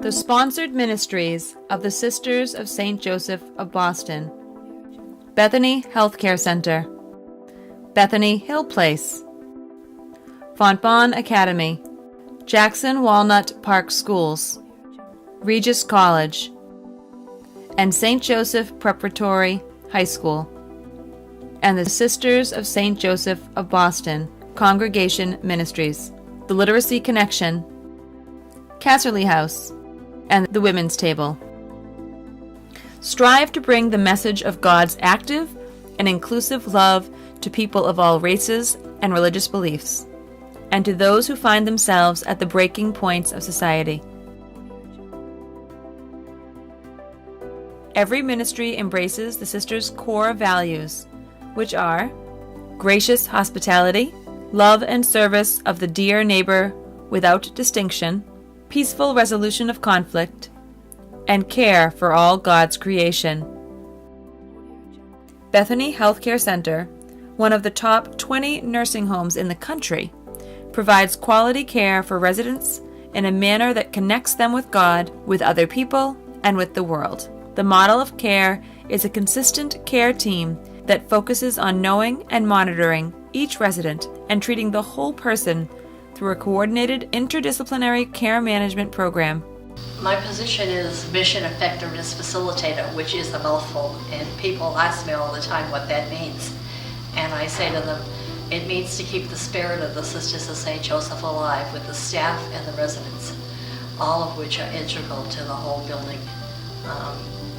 The sponsored ministries of the Sisters of St. Joseph of Boston. Bethany Healthcare Center. Bethany Hill Place. Bhagavan Academy. Jackson Walnut Park Schools. Regis College. And St. Joseph Preparatory High School. And the Sisters of St. Joseph of Boston Congregation Ministries. The Literacy Connection. Casserly House. And the Women's Table. Strive to bring the message of God's active and inclusive love to people of all races and religious beliefs, and to those who find themselves at the breaking points of society. Every ministry embraces the sisters' core values, which are gracious hospitality, love and service of the dear neighbor without distinction, peaceful resolution of conflict, and care for all God's creation. Bethany Healthcare Center, one of the top 20 nursing homes in the country, provides quality care for residents in a manner that connects them with God, with other people, and with the world. The model of care is a consistent care team that focuses on knowing and monitoring each resident and treating the whole person through a coordinated interdisciplinary care management program. My position is Mission Effectiveness Facilitator, which is a mouthful, and people ask me all the time what that means. And I say to them, it means to keep the spirit of the Sisters of St. Joseph alive with the staff and the residents, all of which are integral to the whole building.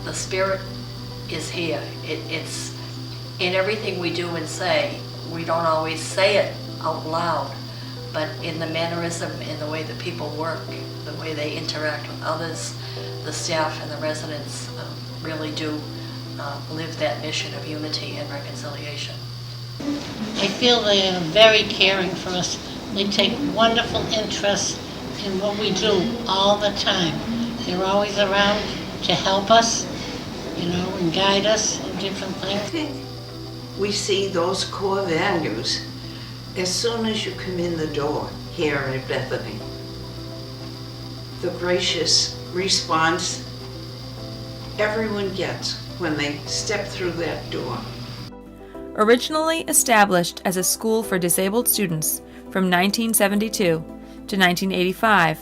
The spirit is here. It's in everything we do and say. We don't always say it out loud, but in the mannerism, in the way that people work, the way they interact with others, the staff and the residents really do live that mission of unity and reconciliation. I feel they are very caring for us. They take wonderful interest in what we do all the time. They're always around to help us, and guide us in different things. I think we see those core values as soon as you come in the door here at Bethany. The gracious response everyone gets when they step through that door. Originally established as a school for disabled students from 1972 to 1985,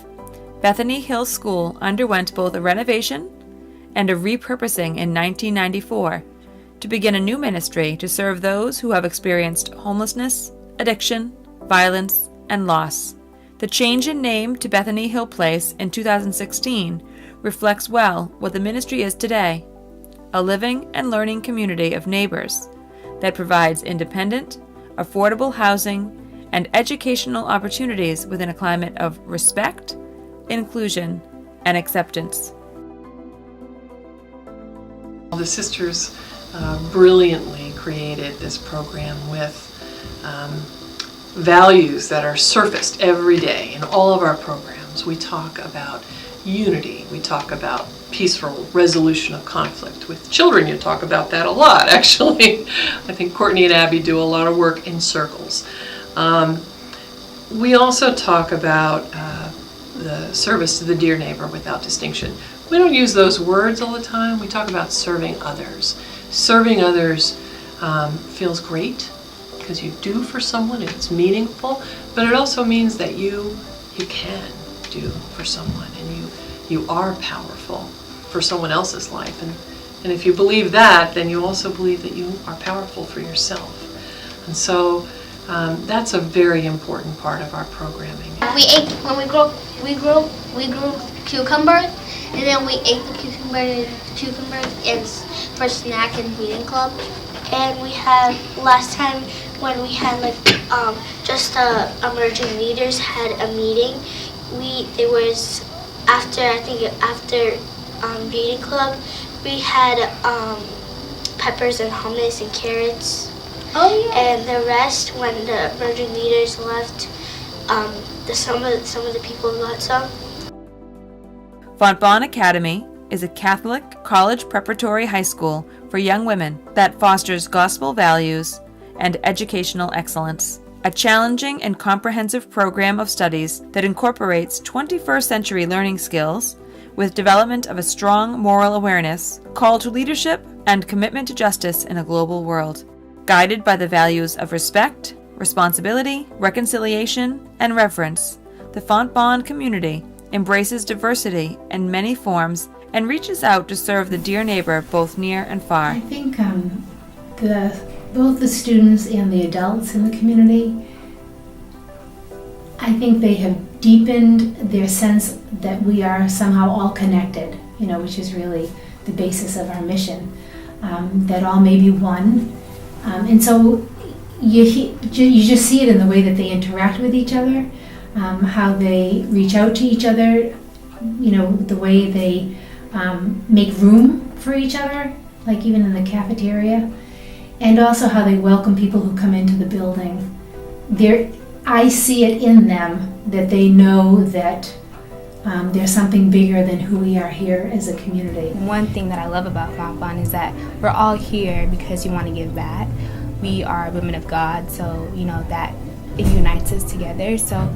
Bethany Hill School underwent both a renovation and a repurposing in 1994 to begin a new ministry to serve those who have experienced homelessness, addiction, violence, and loss. The change in name to Bethany Hill Place in 2016 reflects well what the ministry is today, a living and learning community of neighbors that provides independent, affordable housing and educational opportunities within a climate of respect, inclusion, and acceptance. The sisters brilliantly created this program with values that are surfaced every day in all of our programs. We talk about unity, we talk about peaceful resolution of conflict. With children, you talk about that a lot, actually. I think Courtney and Abby do a lot of work in circles. We also talk about the service to the dear neighbor without distinction. We don't use those words all the time. We talk about serving others. Serving others feels great because you do for someone, it's meaningful, but it also means that you can do for someone, and you are powerful for someone else's life. And if you believe that, then you also believe that you are powerful for yourself. And so that's a very important part of our programming. When we grew cucumbers, and then we ate the cucumbers for snack and reading club. And we had last time when we had just emerging leaders had a meeting. It was after reading club. We had peppers and hummus and carrots. Oh yeah. And the rest, when the emerging leaders left, some of the people got some. Bhagavan Academy is a Catholic college preparatory high school for young women that fosters gospel values and educational excellence. A challenging and comprehensive program of studies that incorporates 21st century learning skills with development of a strong moral awareness, call to leadership, and commitment to justice in a global world. Guided by the values of respect, responsibility, reconciliation, and reverence, the Fontbonne community embraces diversity in many forms and reaches out to serve the dear neighbor both near and far. I think both the students and the adults in the community, I think they have deepened their sense that we are somehow all connected, which is really the basis of our mission, that all may be one. And so you just see it in the way that they interact with each other, how they reach out to each other, the way they make room for each other, like even in the cafeteria, and also how they welcome people who come into the building. I see it in them that they know that there's something bigger than who we are here as a community. One thing that I love about Fontbonne is that we're all here because we want to give back. We are women of God, so that it unites us together. So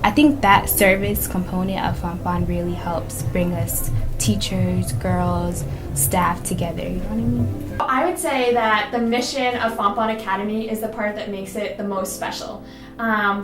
I think that service component of Fontbonne really helps bring us teachers, girls, staff together, you know what I mean? I would say that the mission of Fontbonne Academy is the part that makes it the most special.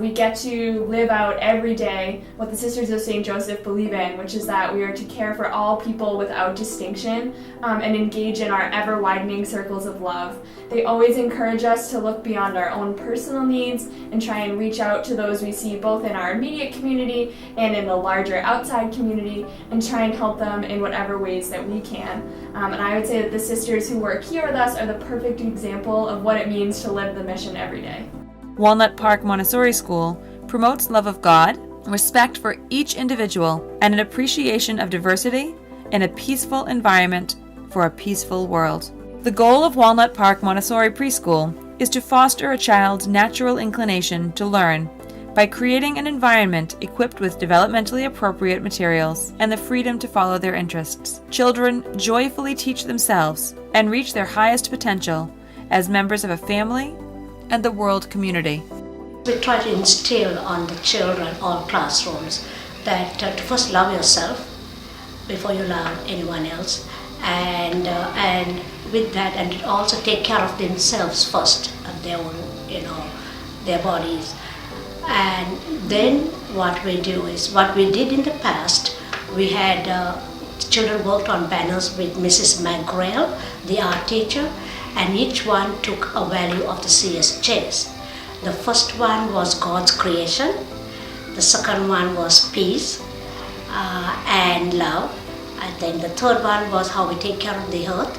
We get to live out every day what the Sisters of St. Joseph believe in, which is that we are to care for all people without distinction and engage in our ever-widening circles of love. They always encourage us to look beyond our own personal needs and try and reach out to those we see both in our immediate community and in the larger outside community and try and help them in whatever ways that we can. And I would say that the sisters who work here with us are the perfect example of what it means to live the mission every day. Walnut Park Montessori School promotes love of God, respect for each individual, and an appreciation of diversity in a peaceful environment for a peaceful world. The goal of Walnut Park Montessori Preschool is to foster a child's natural inclination to learn by creating an environment equipped with developmentally appropriate materials and the freedom to follow their interests. Children joyfully teach themselves and reach their highest potential as members of a family and the world community. We try to instill on the children, all classrooms, that to first love yourself before you love anyone else, and with that, and also take care of themselves first, of their own, their bodies. And then what we do is, what we did in the past, we had children worked on banners with Mrs. McGrail, the art teacher, and each one took a value of the CSJs. The first one was God's creation, the second one was peace and love, and then the third one was how we take care of the earth,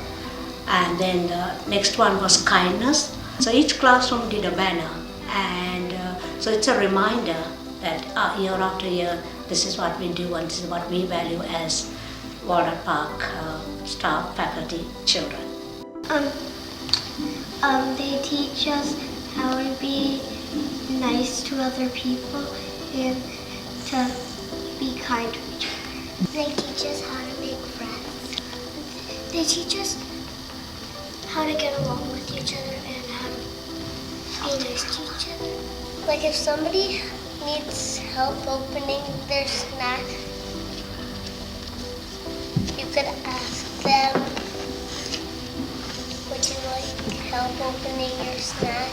and then the next one was kindness. So each classroom did a banner, and so it's a reminder that year after year, this is what we do and this is what we value as Walnut Park staff, faculty, children. They teach us how to be nice to other people and to be kind to each other. They teach us how to make friends. They teach us how to get along with each other and how to be nice to each other. Like if somebody needs help opening their snack, you could ask them, would you like help opening your snack?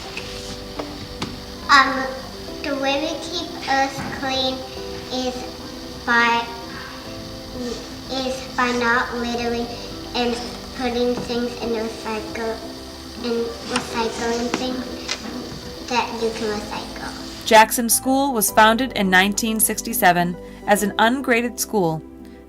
The way we keep us clean is by not littering and putting things in recycling things that you can recycle. Jackson School was founded in 1967 as an ungraded school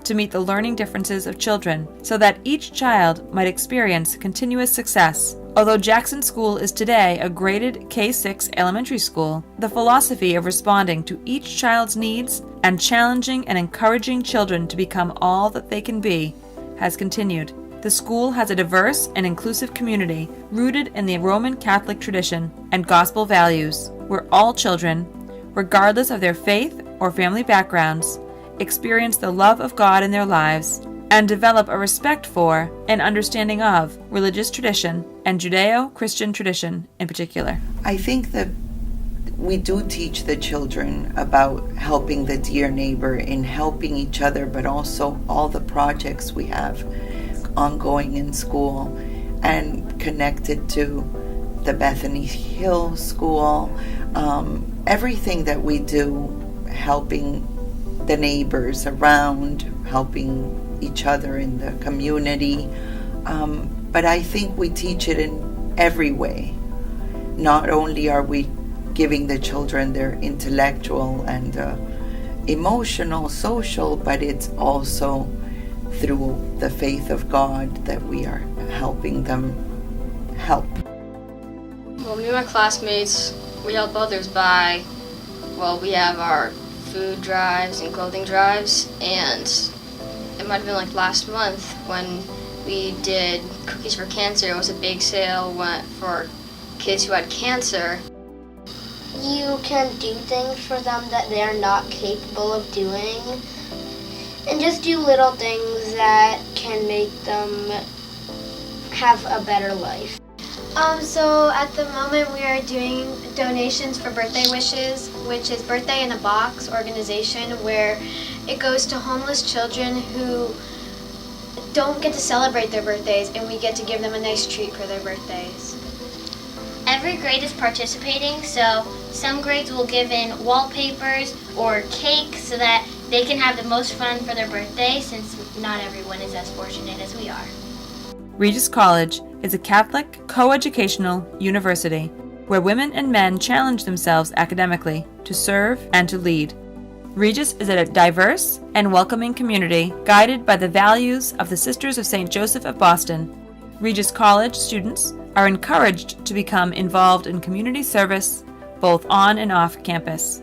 to meet the learning differences of children so that each child might experience continuous success. Although Jackson School is today a graded K-6 elementary school, the philosophy of responding to each child's needs and challenging and encouraging children to become all that they can be has continued. The school has a diverse and inclusive community rooted in the Roman Catholic tradition and gospel values, where all children, regardless of their faith or family backgrounds, experience the love of God in their lives and develop a respect for and understanding of religious tradition and Judeo-Christian tradition in particular. I think the we do teach the children about helping the dear neighbor in helping each other, but also all the projects we have ongoing in school and connected to the Bethany Hill School. Everything that we do, helping the neighbors around, helping each other in the community. But I think we teach it in every way. Not only are we giving the children their intellectual and emotional, social, but it's also through the faith of God that we are helping them help. Well, me and my classmates, we help others by, we have our food drives and clothing drives, and it might have been like last month when we did Cookies for Cancer. It was a big sale for kids who had cancer. You can do things for them that they're not capable of doing, and just do little things that can make them have a better life. So at the moment we are doing donations for Birthday Wishes, which is Birthday in a Box organization where it goes to homeless children who don't get to celebrate their birthdays, and we get to give them a nice treat for their birthdays. Every grade is participating, so some grades will give in wallpapers or cake so that they can have the most fun for their birthday, since not everyone is as fortunate as we are. Regis College is a Catholic coeducational university where women and men challenge themselves academically to serve and to lead. Regis is a diverse and welcoming community guided by the values of the Sisters of St. Joseph of Boston. Regis College students are encouraged to become involved in community service both on and off campus.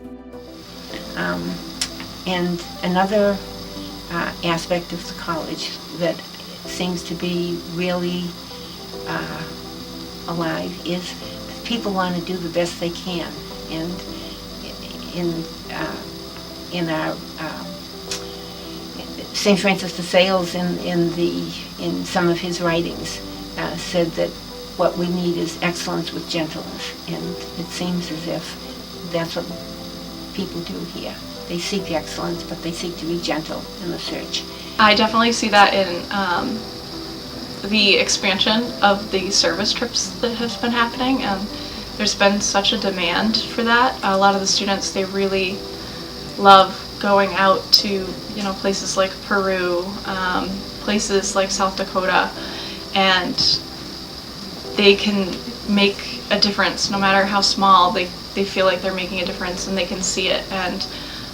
And another aspect of the college that seems to be really alive is people want to do the best they can. And in our St. Francis de Sales in some of his writings said that what we need is excellence with gentleness, and it seems as if that's what people do here. They seek excellence, but they seek to be gentle in the search. I definitely see that in the expansion of the service trips that has been happening, and there's been such a demand for that. A lot of the students, they really love going out to places like Peru, places like South Dakota, and they can make a difference no matter how small. They feel like they're making a difference and they can see it, and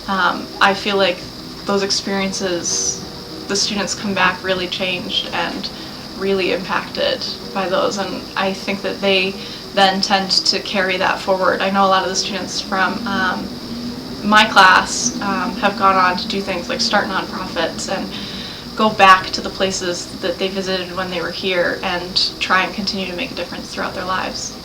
I feel like those experiences, the students come back really changed and really impacted by those, and I think that they then tend to carry that forward. I know a lot of the students from my class have gone on to do things like start nonprofits and go back to the places that they visited when they were here and try and continue to make a difference throughout their lives.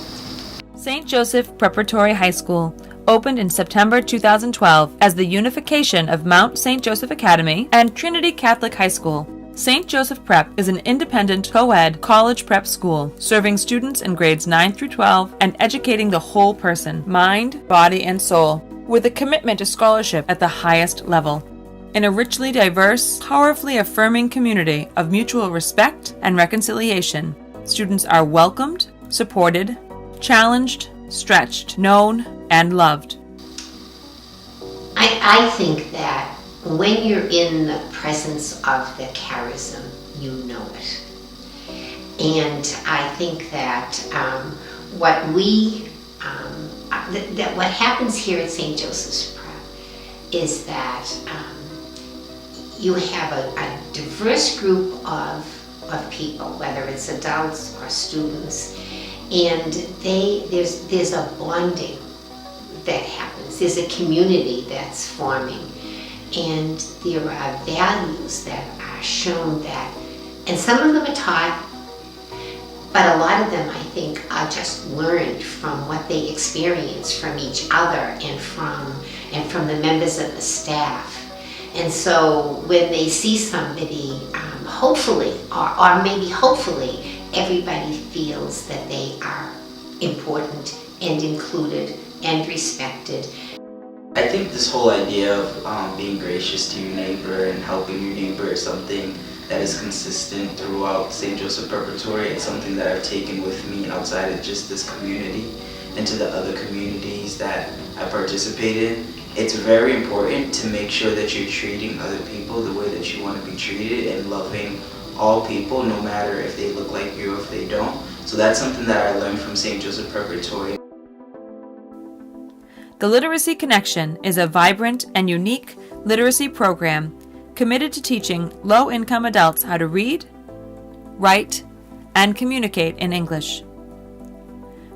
St. Joseph Preparatory High School opened in September 2012 as the unification of Mount St. Joseph Academy and Trinity Catholic High School. St. Joseph Prep is an independent co-ed college prep school serving students in grades 9 through 12 and educating the whole person, mind, body, and soul, with a commitment to scholarship at the highest level. In a richly diverse, powerfully affirming community of mutual respect and reconciliation, students are welcomed, supported, challenged, stretched, known, and loved. I think that when you're in the presence of the charism, you know it. And I think that what happens here at St. Joseph's Prep is that you have a diverse group of people, whether it's adults or students, and there's a bonding that happens. There's a community that's forming, and there are values that are shown that, and some of them are taught, but a lot of them, I think, are just learned from what they experience from each other and from the members of the staff. And so when they see somebody, hopefully, or maybe hopefully, everybody feels that they are important and included and respected. I think this whole idea of being gracious to your neighbor and helping your neighbor is something that is consistent throughout St. Joseph Preparatory. It's something that I've taken with me outside of just this community into the other communities that I participate in. It's very important to make sure that you're treating other people the way that you want to be treated and loving all people, no matter if they look like you or if they don't. So that's something that I learned from St. Joseph Preparatory. The Literacy Connection is a vibrant and unique literacy program committed to teaching low-income adults how to read, write, and communicate in English.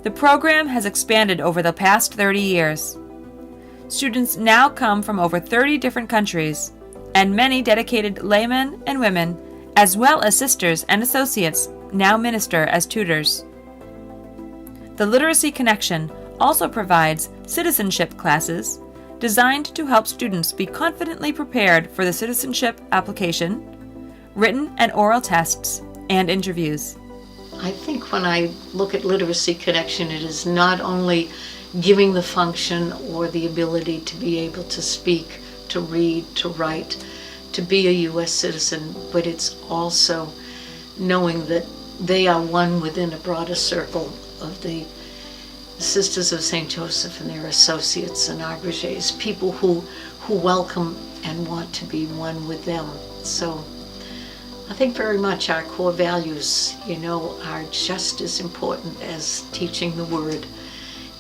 The program has expanded over the past 30 years. Students now come from over 30 different countries, and many dedicated laymen and women, as well as sisters and associates, now minister as tutors. The Literacy Connection also provides citizenship classes designed to help students be confidently prepared for the citizenship application, written and oral tests, and interviews. I think when I look at Literacy Connection, it is not only giving the function or the ability to be able to speak, to read, to write, to be a U.S. citizen, but it's also knowing that they are one within a broader circle of the Sisters of St. Joseph and their associates and agrégés, people who welcome and want to be one with them. So I think very much our core values, are just as important as teaching the word.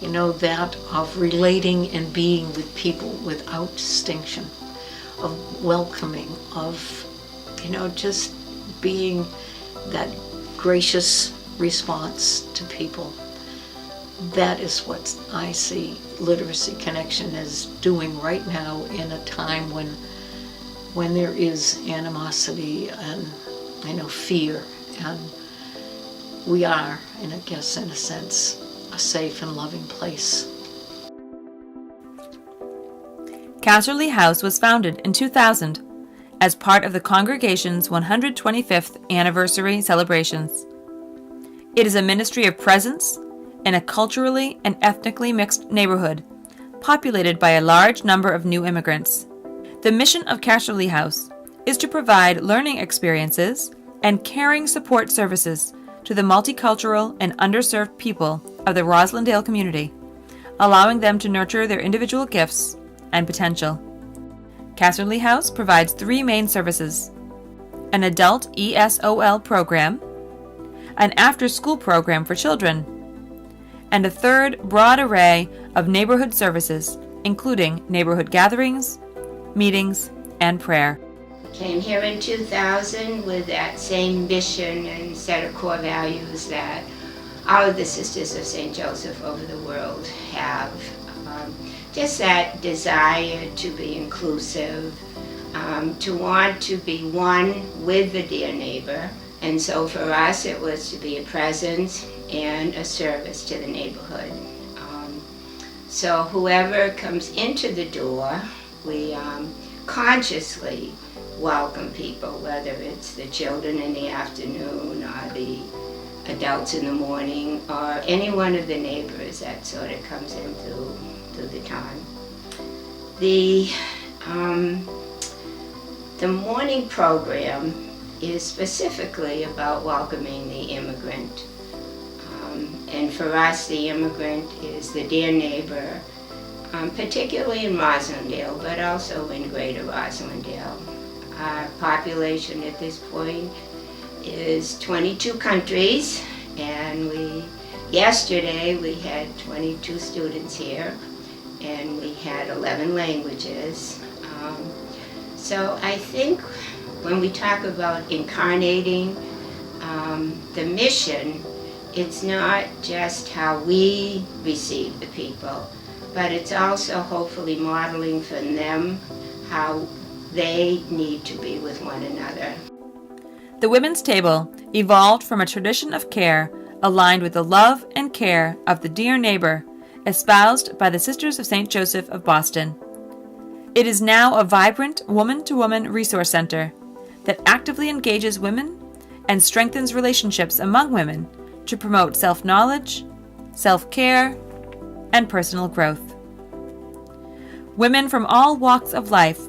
That of relating and being with people without distinction, of welcoming, of, just being that gracious response to people. That is what I see Literacy Connection as doing right now in a time when there is animosity and, fear, and we are, in a sense, a safe and loving place. Casserly House was founded in 2000 as part of the congregation's 125th anniversary celebrations. It is a ministry of presence in a culturally and ethnically mixed neighborhood, populated by a large number of new immigrants. The mission of Casserly House is to provide learning experiences and caring support services to the multicultural and underserved people of the Roslindale community, allowing them to nurture their individual gifts and potential. Casserly House provides 3 main services: an adult ESOL program, an after-school program for children, and a third broad array of neighborhood services, including neighborhood gatherings, meetings, and prayer. Came here in 2000 with that same mission and set of core values that all of the Sisters of St. Joseph over the world have. Just that desire to be inclusive, to want to be one with the dear neighbor. And so for us it was to be a presence and a service to the neighborhood. So whoever comes into the door, we consciously welcome people, whether it's the children in the afternoon or the adults in the morning or any one of the neighbors that sort of comes in through the time. The morning program is specifically about welcoming the immigrant. And for us, the immigrant is the dear neighbor, particularly in Roslindale, but also in Greater Roslindale. Our population at this point is 22 countries, and yesterday we had 22 students here, and we had 11 languages. So I think when we talk about incarnating the mission, it's not just how we receive the people, but it's also hopefully modeling for them how they need to be with one another. The Women's Table evolved from a tradition of care aligned with the love and care of the dear neighbor espoused by the Sisters of St. Joseph of Boston. It is now a vibrant woman-to-woman resource center that actively engages women and strengthens relationships among women to promote self-knowledge, self-care, and personal growth. Women from all walks of life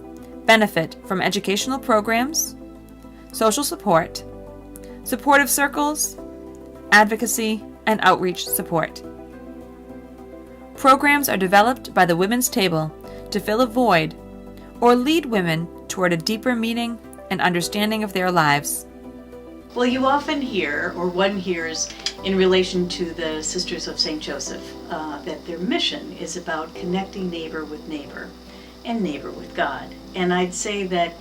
benefit from educational programs, social support, supportive circles, advocacy, and outreach support. Programs are developed by the Women's Table to fill a void or lead women toward a deeper meaning and understanding of their lives. Well, you often hear, or one hears, in relation to the Sisters of St. Joseph, that their mission is about connecting neighbor with neighbor and neighbor with God. And I'd say that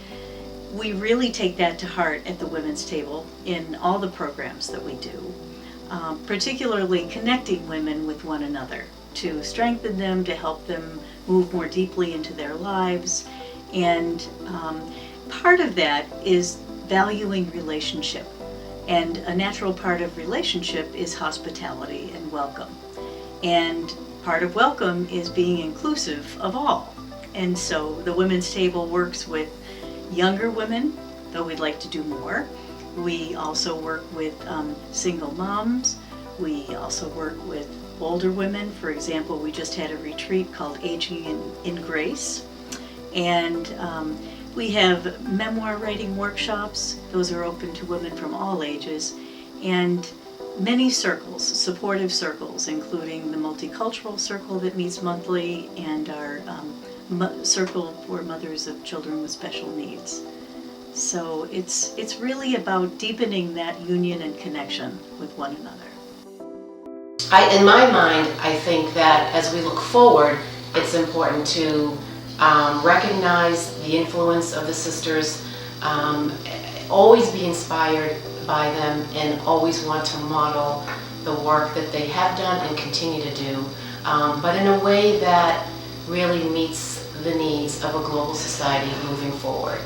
we really take that to heart at the Women's Table in all the programs that we do, particularly connecting women with one another, to strengthen them, to help them move more deeply into their lives. And part of that is valuing relationship. And a natural part of relationship is hospitality and welcome. And part of welcome is being inclusive of all. And so the Women's Table works with younger women, though we'd like to do more. We also work with single moms. We also work with older women. For example, we just had a retreat called Aging in Grace. And we have memoir writing workshops. Those are open to women from all ages. And many circles, supportive circles, including the multicultural circle that meets monthly and our circle for mothers of children with special needs. So it's really about deepening that union and connection with one another. In my mind, I think that as we look forward, it's important to recognize the influence of the sisters, always be inspired by them, and always want to model the work that they have done and continue to do, but in a way that really meets the needs of a global society moving forward.